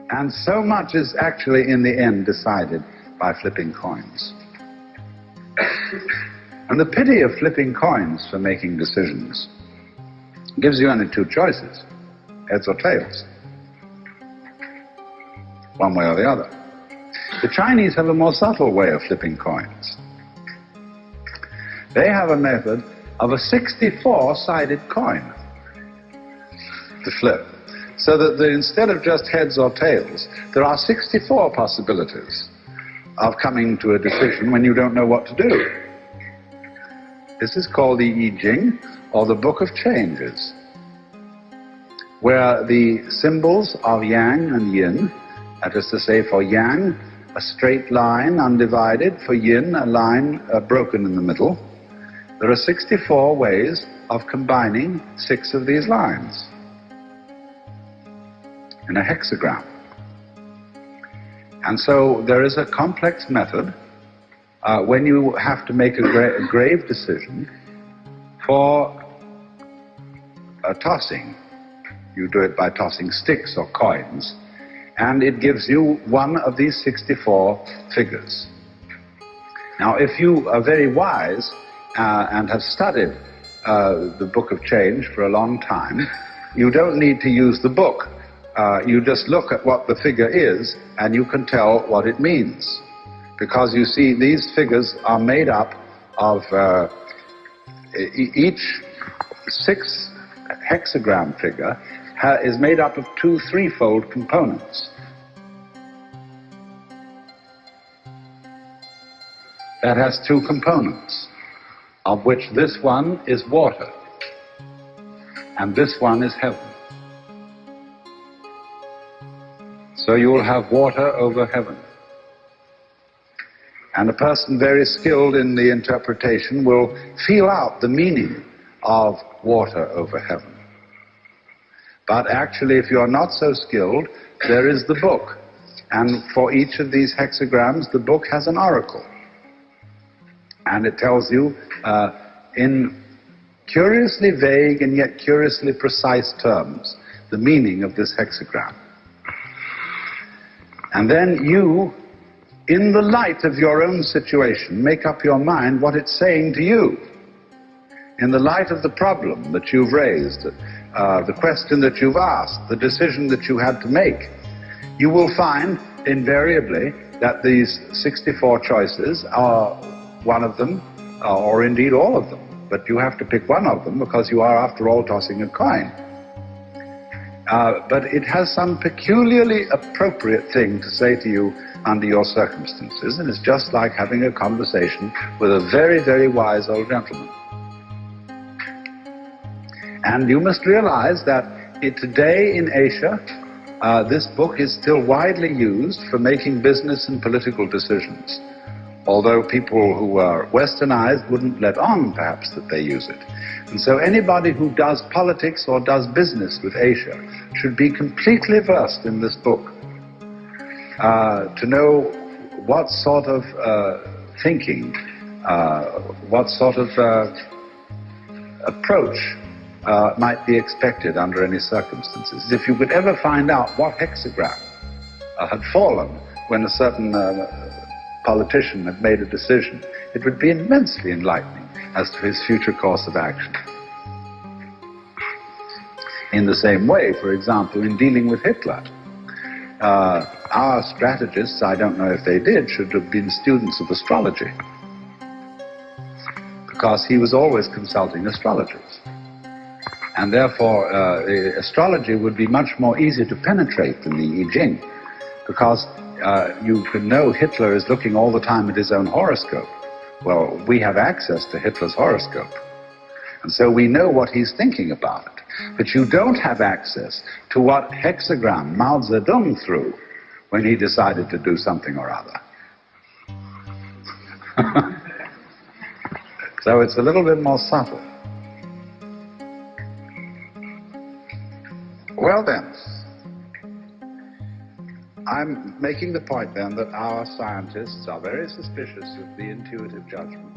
And so much is actually in the end decided by flipping coins. And the pity of flipping coins for making decisions gives you only two choices, heads or tails, one way or the other. The Chinese have a more subtle way of flipping coins. They have a method of a 64-sided coin to flip, so that instead of just heads or tails, there are 64 possibilities of coming to a decision when you don't know what to do. This is called the I Ching, or the Book of Changes, where the symbols of yang and yin, that is to say, for yang, a straight line undivided, for yin, a line broken in the middle. There are 64 ways of combining 6 of these lines in a hexagram. And so there is a complex method when you have to make a grave decision for tossing. You do it by tossing sticks or coins, and it gives you one of these 64 figures. Now, if you are very wise and have studied the Book of Change for a long time, you don't need to use the book. You just look at what the figure is and you can tell what it means. Because you see, these figures are made up of each 6 hexagram figure is made up of 2 threefold components. That has 2 components, of which this one is water and this one is heaven. So you will have water over heaven. And a person very skilled in the interpretation will feel out the meaning of water over heaven. But actually, if you're not so skilled, there is the book. And for each of these hexagrams, the book has an oracle. And it tells you in curiously vague and yet curiously precise terms the meaning of this hexagram. And then you, in the light of your own situation, make up your mind what it's saying to you. In the light of the problem that you've raised, the question that you've asked, the decision that you had to make, you will find invariably that these 64 choices are one of them, or indeed all of them. But you have to pick one of them because you are, after all, tossing a coin. But it has some peculiarly appropriate thing to say to you under your circumstances, and it's just like having a conversation with a very, very wise old gentleman. And you must realize that today in Asia, this book is still widely used for making business and political decisions, although people who are westernized wouldn't let on, perhaps, that they use it. And so anybody who does politics or does business with Asia should be completely versed in this book to know what sort of thinking, what sort of approach might be expected under any circumstances. If you could ever find out what hexagram had fallen when a certain politician had made a decision, it would be immensely enlightening as to his future course of action. In the same way, for example, in dealing with Hitler, our strategists, I don't know if they did, should have been students of astrology, because he was always consulting astrologers. And therefore, astrology would be much more easy to penetrate than the I Ching, because you can know Hitler is looking all the time at his own horoscope. Well, we have access to Hitler's horoscope, and so we know what he's thinking about it. But you don't have access to what hexagram Mao Zedong threw when he decided to do something or other. So it's a little bit more subtle. Well then, I'm making the point then that our scientists are very suspicious of the intuitive judgment